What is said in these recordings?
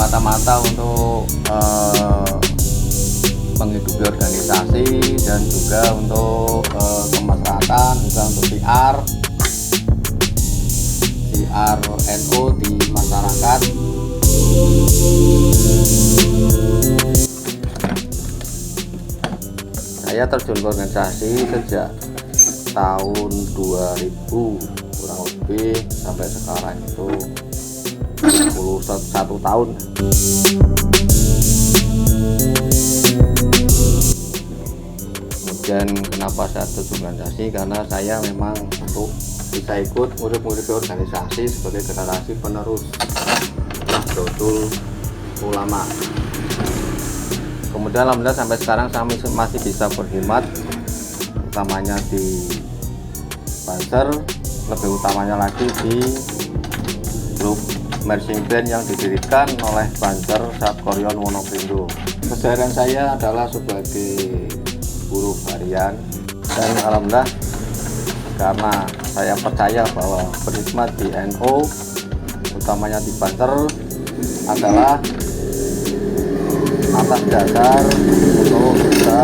semata-mata untuk menghidupi organisasi dan juga untuk kemaslahatan, juga untuk PR NU di masyarakat. Saya terjun ke organisasi sejak tahun 2000 kurang lebih, sampai sekarang itu 21 tahun. Kemudian kenapa saya terjun organisasi, karena saya memang untuk bisa ikut murid-murid organisasi sebagai generasi penerus Nahdlatul Ulama. Kemudian alhamdulillah sampai sekarang saya masih bisa berkhidmat, utamanya di Banser, lebih utamanya lagi di grup marching band yang didirikan oleh Banser Satkoryon Wonoprindo. Keseharian saya adalah sebagai buruh harian, dan alhamdulillah karena saya percaya bahwa berkhidmat di NU, utamanya di Banser, adalah atas dasar untuk bisa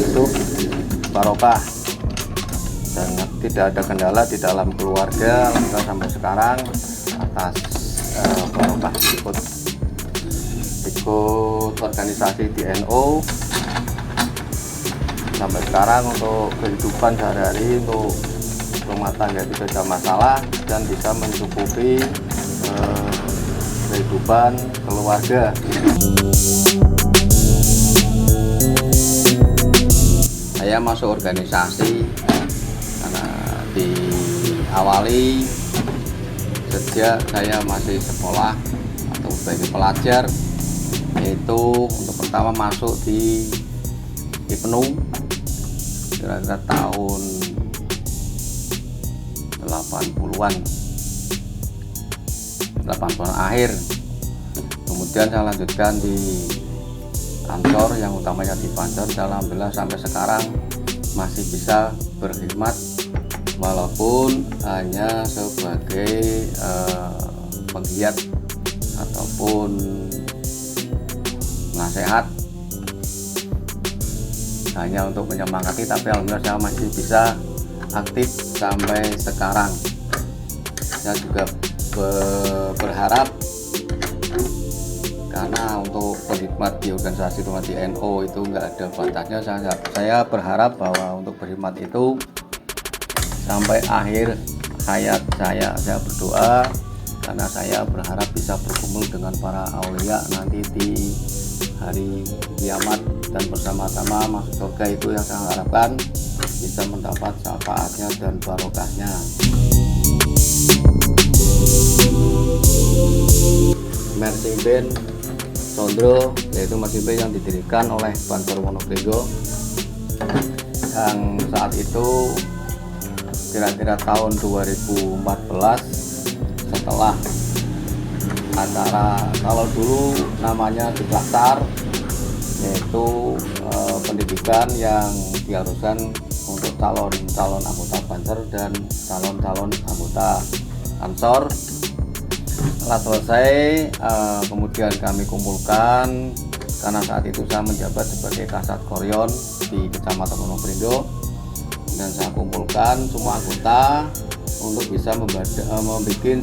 hidup barokah dan tidak ada kendala di dalam keluarga. Alhamdulillah sampai sekarang atas barokah ikut organisasi di NU sampai sekarang, untuk kehidupan sehari-hari, untuk rumah tangga tidak ada masalah dan bisa mencukupi kehidupan keluarga. Saya masuk organisasi karena diawali sejak saya masih sekolah atau sebagai pelajar, yaitu untuk pertama masuk di IPNU kira-kira tahun 80-an akhir. Kemudian saya lanjutkan di Ansor yang utamanya di Banser. Alhamdulillah sampai sekarang masih bisa berkhidmat walaupun hanya sebagai penggiat ataupun nasihat, hanya untuk menyemangati, tapi alhamdulillah saya masih bisa aktif sampai sekarang. Saya juga berharap, karena untuk berkhidmat di organisasi di NU itu nggak ada batasnya. Saya berharap bahwa untuk berkhidmat itu sampai akhir hayat saya berdoa, karena saya berharap bisa berkumpul dengan para aulia nanti di hari kiamat dan bersama-sama masuk surga. Itu yang saya harapkan, bisa mendapat syafaatnya dan barokahnya. Marching band Condro, yaitu marching band yang didirikan oleh Banser Wonoprindo, yang saat itu kira-kira tahun 2014 setelah acara, kalau dulu namanya Diklasar, yaitu pendidikan yang diharuskan untuk calon anggota Banser dan calon anggota Ansor. Setelah selesai, kemudian kami kumpulkan, karena saat itu saya menjabat sebagai Kasat Koryon di Kecamatan Wonoprindo, dan saya kumpulkan semua anggota untuk bisa membuat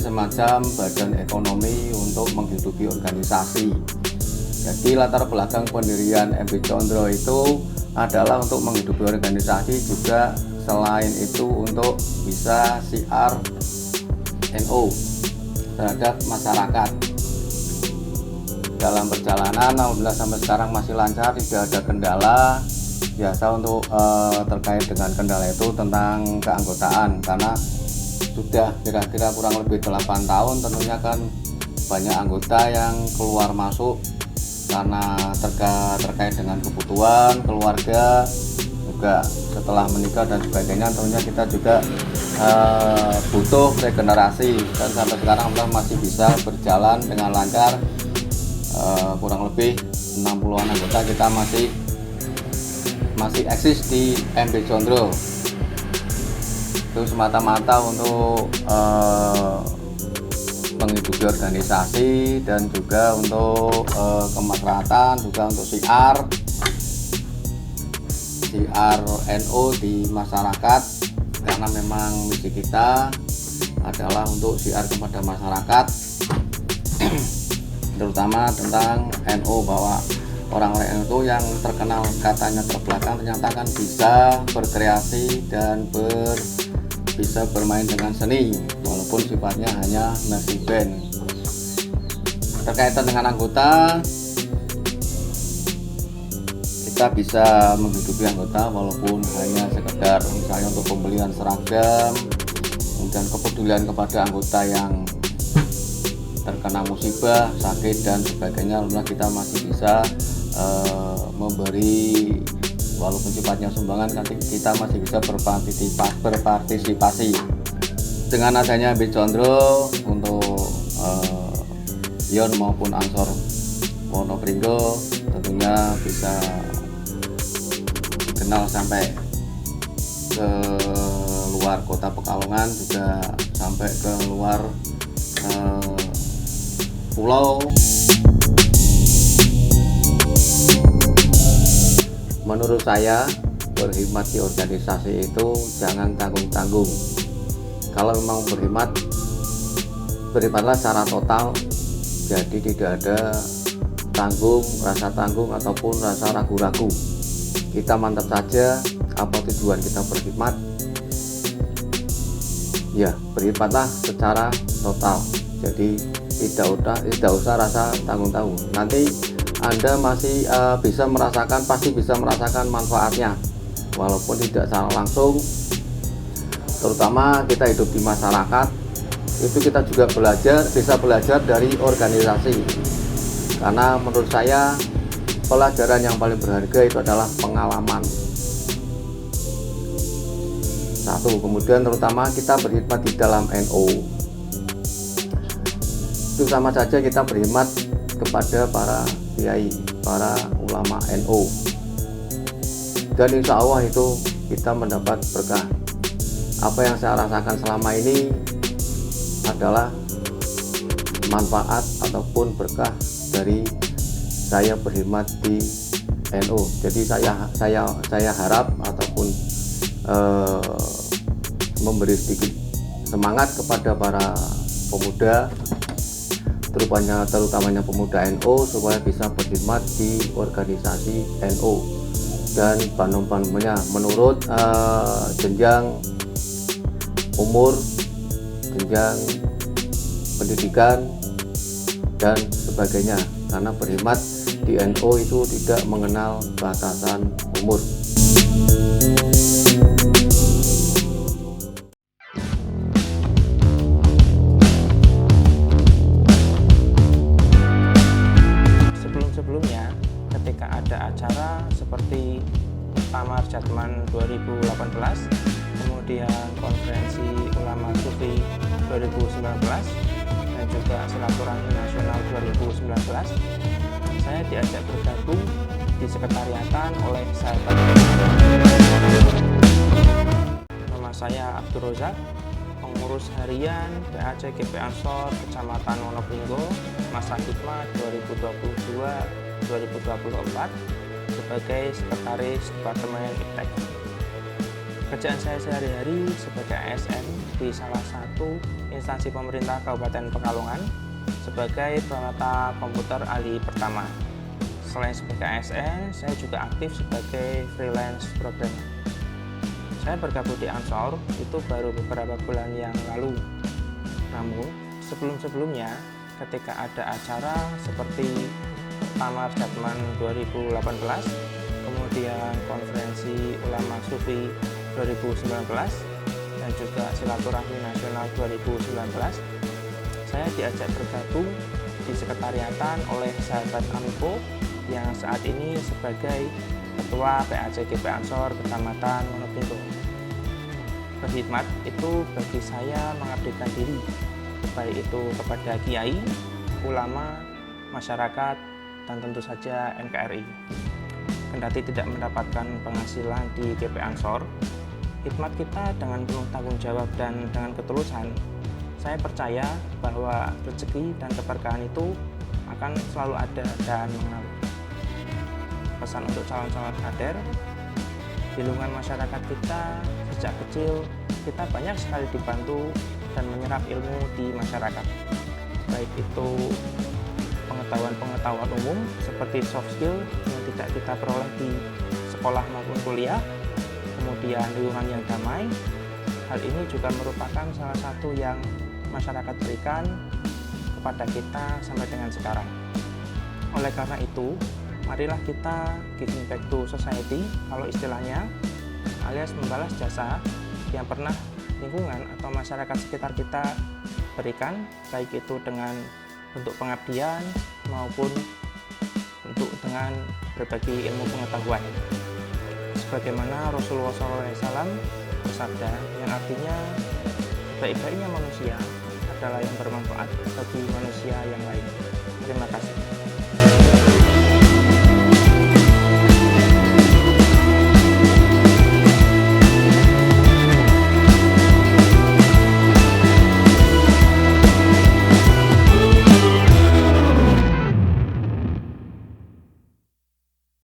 semacam badan ekonomi untuk menghidupi organisasi. Jadi latar belakang pendirian MB Condro itu adalah untuk menghidupi organisasi, juga selain itu untuk bisa siar NU terhadap masyarakat. Dalam perjalanan alhamdulillah sampai sekarang masih lancar, tidak ada kendala. Biasa untuk terkait dengan kendala itu tentang keanggotaan, karena sudah kira-kira kurang lebih 8 tahun, tentunya kan banyak anggota yang keluar masuk karena terkait dengan kebutuhan keluarga, juga setelah menikah dan sebagainya. Tentunya kita juga butuh regenerasi, dan sampai sekarang masih bisa berjalan dengan lancar. Kurang lebih 60-an anggota kita masih eksis di MB Condro. Itu semata-mata untuk menghidupi organisasi dan juga untuk kemaslahatan, juga untuk siar NU di masyarakat, karena memang misi kita adalah untuk siar kepada masyarakat terutama tentang NU, bahwa orang-orang NU yang terkenal katanya terbelakang ternyata kan bisa berkreasi dan bisa bermain dengan seni walaupun sifatnya hanya marching band. Berkaitan dengan anggota, kita bisa menghidupi anggota walaupun hanya sekedar misalnya untuk pembelian seragam, kemudian kepedulian kepada anggota yang terkena musibah, sakit dan sebagainya. Alhamdulillah kita masih bisa memberi, walaupun sifatnya sumbangan, kita masih bisa berpartisipasi. Dengan adanya Mbih Condro untuk Yon maupun Ansor Wonopringgo tentunya bisa dikenal sampai ke luar kota Pekalongan, juga sampai ke luar pulau. Menurut saya, berkhidmat di organisasi itu jangan tanggung-tanggung. Kalau memang berkhidmatlah secara total, jadi tidak ada rasa tanggung ataupun rasa ragu-ragu. Kita mantap saja apa tujuan kita berkhidmat. Ya, berkhidmatlah secara total. Jadi tidak usah rasa tanggung-tanggung. Nanti Anda masih pasti bisa merasakan manfaatnya walaupun tidak secara langsung. Terutama kita hidup di masyarakat, itu kita juga bisa belajar dari organisasi, karena menurut saya pelajaran yang paling berharga itu adalah pengalaman. Satu, kemudian terutama kita berkhidmat di dalam NU, itu sama saja kita berkhidmat kepada para kiai, para ulama NU, dan insya Allah itu kita mendapat berkah. Apa yang saya rasakan selama ini adalah manfaat ataupun berkah dari saya berkhidmat di NU. Jadi saya harap ataupun memberi sedikit semangat kepada para pemuda, terutamanya pemuda NU, supaya bisa berkhidmat di organisasi NU dan bandung-bandungnya menurut jenjang umur, jenjang pendidikan dan sebagainya, karena berkhidmat di NU itu tidak mengenal batasan umur. Sebelum-sebelumnya, ketika ada acara seperti Muktamar Jatman 2018, kemudian Konferensi Ulama Sufi 2019, dan juga Silaturahmi Nasional 2019, saya diajak bergabung di sekretariatan oleh sahabat. Nama saya Abdur Rozak, pengurus harian PAC GP Ansor Kecamatan Wonopringgo, masa khidmat 2022-2024 sebagai sekretaris Departemen Iptek. Pekerjaan saya sehari-hari sebagai ASN di salah satu instansi pemerintah Kabupaten Pekalongan sebagai perawat komputer ahli pertama. Selain sebagai ASN, saya juga aktif sebagai freelance programmer. Saya bergabung di Ansor itu baru beberapa bulan yang lalu. Namun, sebelum-sebelumnya, ketika ada acara seperti Muktamar Jatman 2018, kemudian Konferensi Ulama Sufi 2019, dan juga Silaturahmi Nasional 2019, saya diajak bergabung di sekretariatan oleh sahabat Amiko yang saat ini sebagai Ketua PAC GP Ansor Kecamatan Wonopringgo. Berkhidmat itu bagi saya mengabdikan diri, baik itu kepada kiai, ulama, masyarakat, dan tentu saja NKRI. Kendati tidak mendapatkan penghasilan di GP Ansor, khidmat kita dengan penuh tanggung jawab dan dengan ketulusan Saya percaya bahwa rezeki dan keberkahan itu akan selalu ada dan mengalir. Pesan untuk calon-calon kader, di lingkungan masyarakat kita sejak kecil kita banyak sekali dibantu dan menyerap ilmu di masyarakat, baik itu pengetahuan umum seperti soft skill yang tidak kita peroleh di sekolah maupun kuliah, kemudian lingkungan yang damai. Hal ini juga merupakan salah satu yang masyarakat berikan kepada kita sampai dengan sekarang. Oleh karena itu, marilah kita giving back to society, kalau istilahnya, alias membalas jasa yang pernah lingkungan atau masyarakat sekitar kita berikan, baik itu dengan bentuk pengabdian maupun bentuk dengan berbagi ilmu pengetahuan. Sebagaimana Rasulullah SAW bersabda, yang artinya baik-baiknya manusia adalah yang bermanfaat bagi manusia yang lain. Terima kasih.